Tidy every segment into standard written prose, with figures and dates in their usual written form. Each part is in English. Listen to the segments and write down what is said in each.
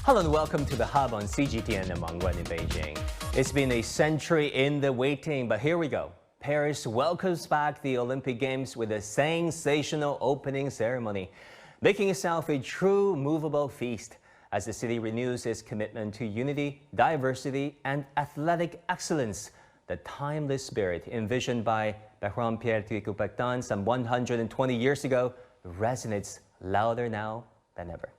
Hello and welcome to The Hub on CGTN and Wang Guan in Beijing. It's been a century in the waiting, but here we go. Paris welcomes back the Olympic Games with a sensational opening ceremony, making itself a true movable feast as the city renews its commitment to unity, diversity, and athletic excellence. The timeless spirit envisioned by Pierre de Courbertin some 120 years ago resonates louder now than ever.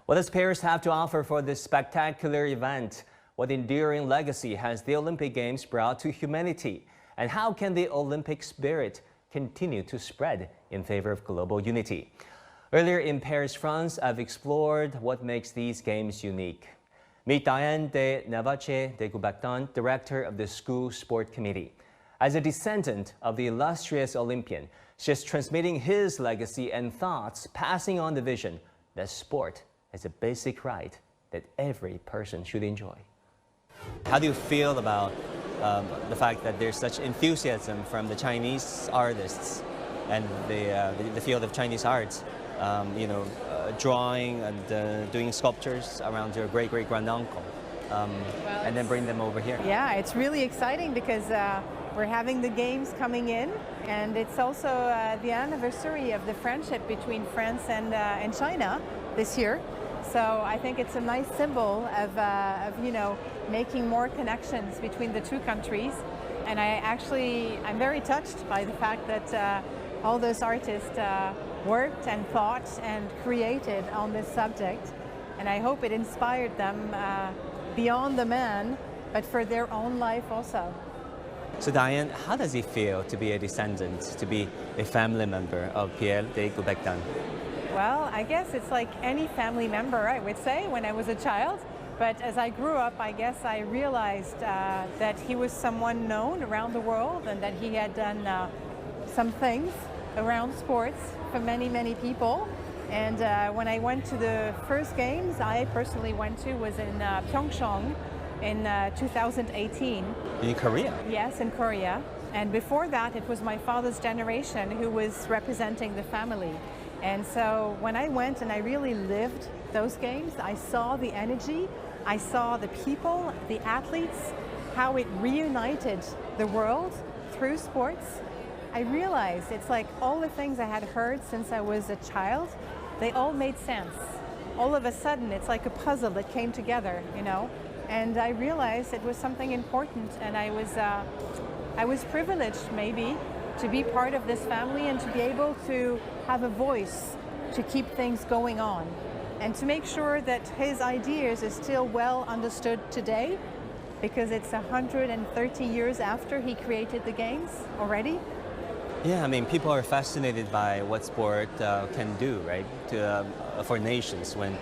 What does Paris have to offer for this spectacular event? What enduring legacy has the Olympic Games brought to humanity? And how can the Olympic spirit continue to spread in favor of global unity? Earlier in Paris, France, I've explored what makes these games unique. Meet Diane de Navacelle de Coubertin, director of the School Sport Committee. As a descendant of the illustrious Olympian, she's transmitting his legacy and thoughts, passing on the vision that sport is a basic right that every person should enjoy. How do you feel about the fact that there's such enthusiasm from the Chinese artists and the field of Chinese arts, drawing and doing sculptures around your great-great-granduncle, and then bring them over here? Yeah, it's really exciting because we're having the games coming in, and it's also the anniversary of the friendship between France and China this year. So I think it's a nice symbol of making more connections between the two countries. And I'm very touched by the fact that all those artists worked and thought and created on this subject. And I hope it inspired them beyond the man, but for their own life also. So Diane, how does it feel to be a descendant, to be a family member of Pierre de Courbertin? Well, I guess it's like any family member, I would say, when I was a child. But as I grew up, I guess I realized that he was someone known around the world and that he had done some things around sports for many, many people. And when I went to the first games I personally went to was in Pyeongchang in 2018. In Korea? Yes, in Korea. And before that, it was my father's generation who was representing the family. And so when I went and I really lived those games, I saw the energy, I saw the people, the athletes, how it reunited the world through sports. I realized it's like all the things I had heard since I was a child, they all made sense. All of a sudden, it's like a puzzle that came together, And I realized it was something important, and I was privileged maybe to be part of this family and to be able to have a voice to keep things going on and to make sure that his ideas are still well understood today, because it's 130 years after he created the games already. Yeah, I mean, people are fascinated by what sport can do, right, for nations. When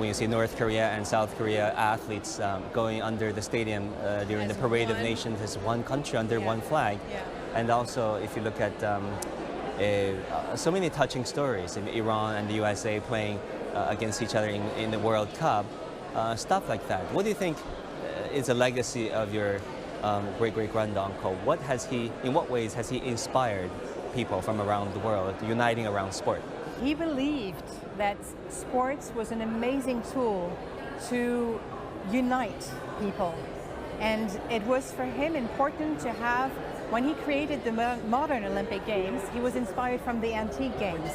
you see North Korea and South Korea athletes going under the stadium during the Parade of Nations as one country under one flag. Yeah. And also, if you look at so many touching stories in Iran and the USA playing against each other in the World Cup, stuff like that. What do you think is a legacy of your great-great-granduncle? In what ways has he inspired people from around the world, uniting around sport? He believed that sports was an amazing tool to unite people. And it was for him important to have, when he created the modern Olympic Games, he was inspired from the antique games.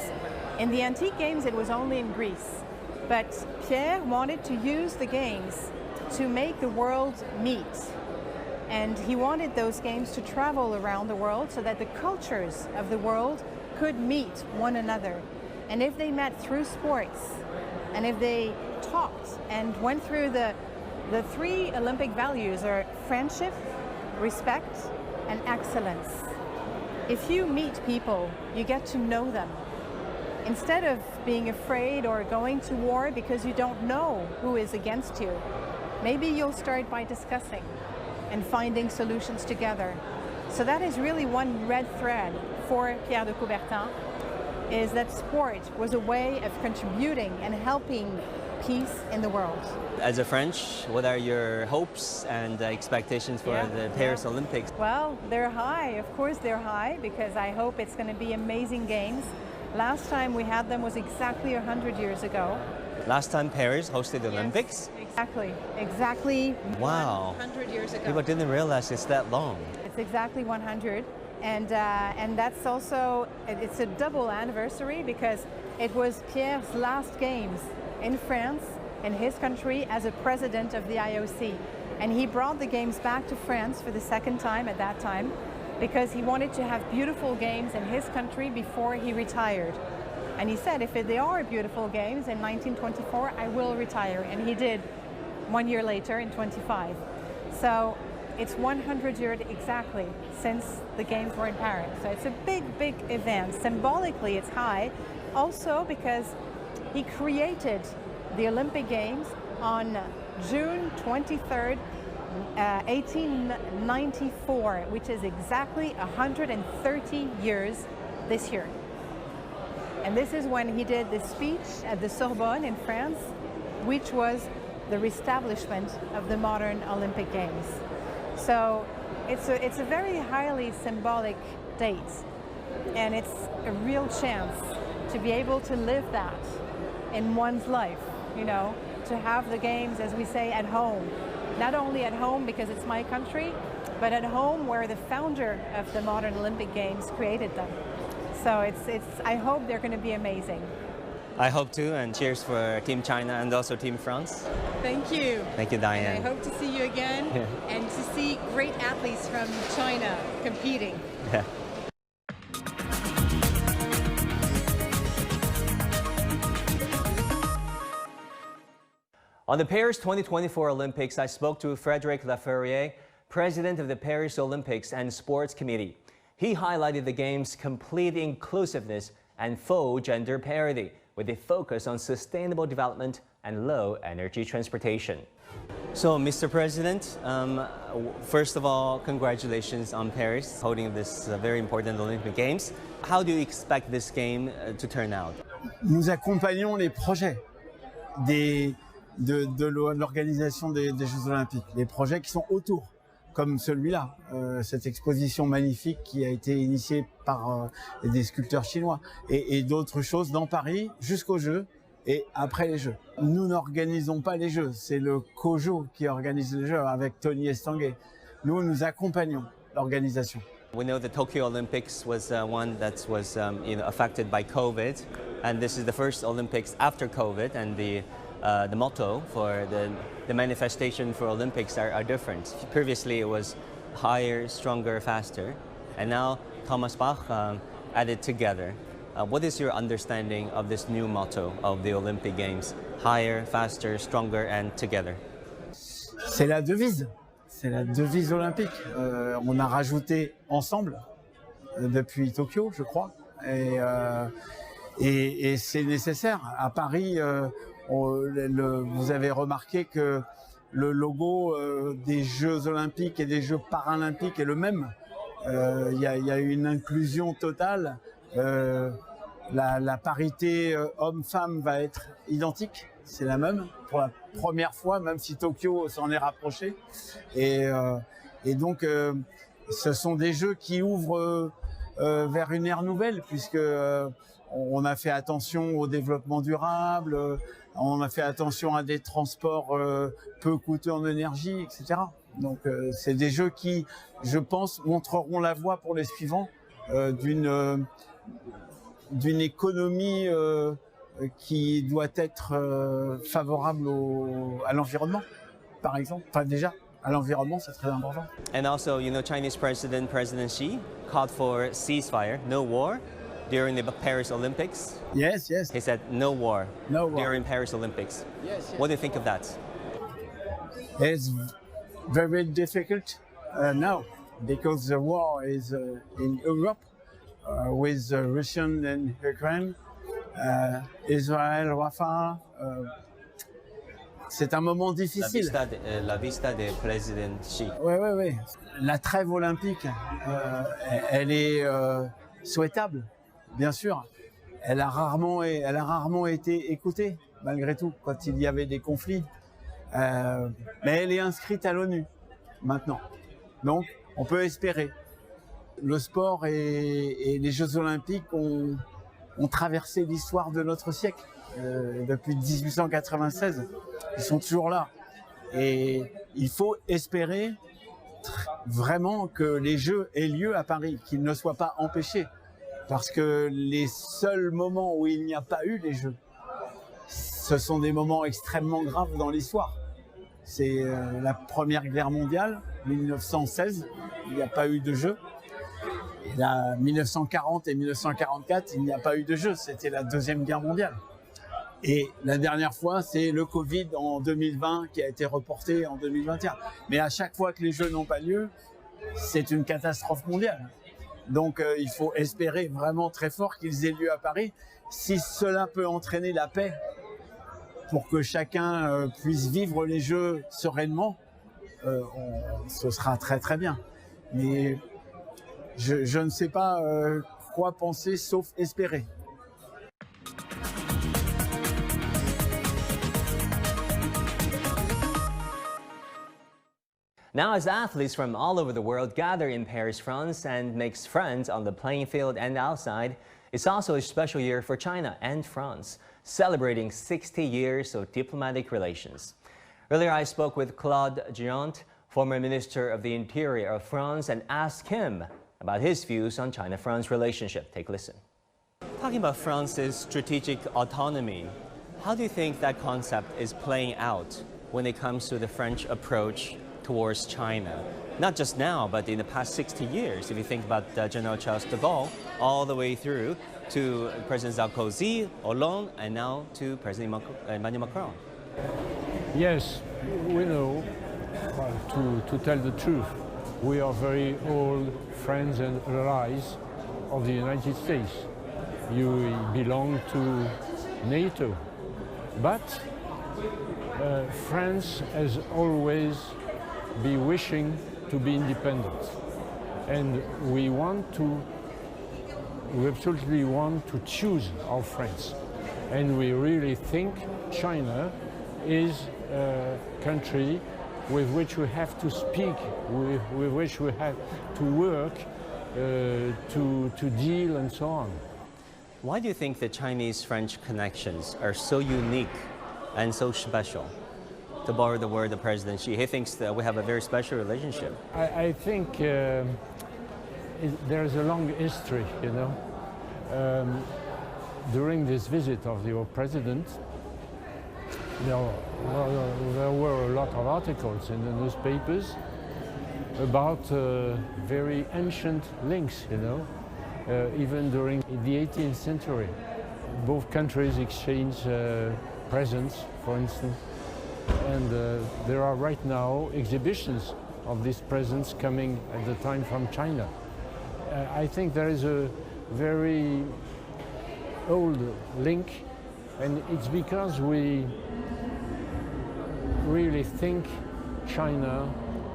In the antique games, it was only in Greece. But Pierre wanted to use the games to make the world meet. And he wanted those games to travel around the world so that the cultures of the world could meet one another. And if they met through sports, and if they talked and went through the three Olympic values are friendship, respect, and excellence. If you meet people, you get to know them. Instead of being afraid or going to war because you don't know who is against you, maybe you'll start by discussing and finding solutions together. So that is really one red thread for Pierre de Courbertin, is that sport was a way of contributing and helping peace in the world. As a French, what are your hopes and expectations for the Paris Olympics? Well, they're high. Of course they're high, because I hope it's going to be amazing games. Last time we had them was exactly 100 years ago. Last time Paris hosted the Olympics? Exactly Wow. 100 years ago. People didn't realize it's that long. It's exactly 100. And that's also, it's a double anniversary because it was Pierre's last games in France, in his country, as a president of the IOC. And he brought the games back to France for the second time at that time because he wanted to have beautiful games in his country before he retired. And he said, if they are beautiful games in 1924, I will retire. And he did 1 year later in 25. So it's 100 years exactly since the games were in Paris. So it's a big, big event. Symbolically, it's high. Also because he created the Olympic Games on June 23rd, 1894, which is exactly 130 years this year. And this is when he did the speech at the Sorbonne in France, which was the reestablishment of the modern Olympic Games. So it's a very highly symbolic date, and it's a real chance to be able to live that in one's life, you know, to have the games, as we say, at home. Not only at home because it's my country, but at home where the founder of the modern Olympic Games created them. So I hope they're going to be amazing. I hope too, and cheers for Team China and also Team France. Thank you. Thank you, Diane. And I hope to see you again and to see great athletes from China competing. Yeah. On the Paris 2024 Olympics, I spoke to Frédéric Lafferière, president of the Paris Olympics and Sports Committee. He highlighted the Games' complete inclusiveness and full gender parity, with a focus on sustainable development and low-energy transportation. So, Mr. President, first of all, congratulations on Paris, holding this very important Olympic Games. How do you expect this game to turn out? Nous accompagnons les projets de l'organisation des Jeux Olympiques, les projets qui sont autour, comme celui-là, cette exposition magnifique qui a été initiée par des sculpteurs chinois et d'autres choses dans Paris jusqu'aux Jeux et après les Jeux. Nous n'organisons pas les Jeux, c'est le COJO qui organise les Jeux avec Tony Estanguet. Nous accompagnons l'organisation. We know the Tokyo Olympics was one that was affected by COVID, and this is the first Olympics after COVID, and the motto for the manifestation for Olympics are different. Previously it was higher, stronger, faster, and now Thomas Bach added together. What is your understanding of this new motto of the Olympic Games? Higher, faster, stronger, and together. C'est la devise olympique. On a rajouté ensemble depuis Tokyo, je crois, et c'est nécessaire. À Paris, vous avez remarqué que le logo des Jeux Olympiques et des Jeux Paralympiques est le même. Il y a une inclusion totale. La parité homme-femme va être identique, c'est la même pour la première fois, même si Tokyo s'en est rapproché. Et donc, ce sont des Jeux qui ouvrent vers une ère nouvelle, puisque on a fait attention au développement durable, on a fait attention à des transports peu coûteux en énergie, etc. Donc, c'est des Jeux qui, je pense, montreront la voie pour les suivants d'une économie qui doit être favorable à l'environnement, par exemple. Enfin, déjà, à l'environnement, c'est très important. And also, Chinese President Xi called for ceasefire, no war, during the Paris Olympics. Yes. He said no war, during Paris Olympics. Yes. What do you think of that? It's very difficult now because the war is in Europe with Russia and Ukraine, Israël, Rafah. C'est un moment difficile. La vista de président Xi. Oui. La trêve olympique, elle est souhaitable, bien sûr. Elle a rarement été écoutée, malgré tout, quand il y avait des conflits. Mais elle est inscrite à l'ONU, maintenant. Donc, on peut espérer. Le sport et les Jeux Olympiques ont traversé l'histoire de notre siècle. depuis 1896. Ils sont toujours là. Et il faut espérer vraiment que les Jeux aient lieu à Paris, qu'ils ne soient pas empêchés. Parce que les seuls moments où il n'y a pas eu les Jeux, ce sont des moments extrêmement graves dans l'histoire. C'est la Première Guerre mondiale, 1916, il n'y a pas eu de Jeux. Et là, 1940 et 1944, il n'y a pas eu de Jeux, c'était la Deuxième Guerre mondiale. Et la dernière fois, c'est le Covid en 2020 qui a été reporté en 2021. Mais à chaque fois que les Jeux n'ont pas lieu, c'est une catastrophe mondiale. Donc il faut espérer vraiment très fort qu'ils aient lieu à Paris. Si cela peut entraîner la paix pour que chacun puisse vivre les Jeux sereinement, ce sera très très bien. Mais je ne sais pas quoi penser sauf espérer. Now, as athletes from all over the world gather in Paris, France, and makes friends on the playing field and outside, it's also a special year for China and France, celebrating 60 years of diplomatic relations. Earlier, I spoke with Claude Guéant, former Minister of the Interior of France, and asked him about his views on China-France relationship. Take a listen. Talking about France's strategic autonomy, how do you think that concept is playing out when it comes to the French approach towards China? Not just now, but in the past 60 years. If you think about General Charles de Gaulle, all the way through to President Sarkozy, Hollande, and now to President Emmanuel Macron. Yes, we know, to tell the truth, we are very old friends and allies of the United States. You belong to NATO, but France has always been wishing to be independent, and we absolutely want to choose our friends, and we really think China is a country with which we have to speak, with which we have to work, to deal and so on. Why do you think the Chinese-French connections are so unique and so special? To borrow the word of President Xi, he thinks that we have a very special relationship. I think there's a long history, you know. During this visit of your president, there were a lot of articles in the newspapers about very ancient links, you know, even during the 18th century. Both countries exchanged presents, for instance, and there are right now exhibitions of these presents coming at the time from China. I think there is a very old link, and it's because we really think China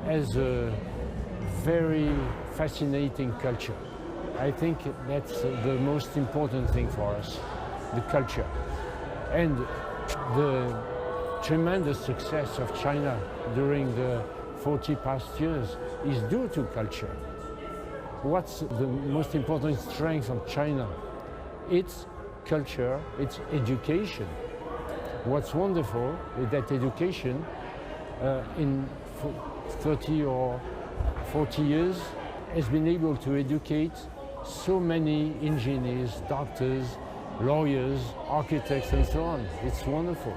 has a very fascinating culture. I think that's the most important thing for us, the culture. And the tremendous success of China during the 40 past years is due to culture. What's the most important strength of China? It's culture, it's education. What's wonderful is that education in 30 or 40 years has been able to educate so many engineers, doctors, lawyers, architects and so on. It's wonderful.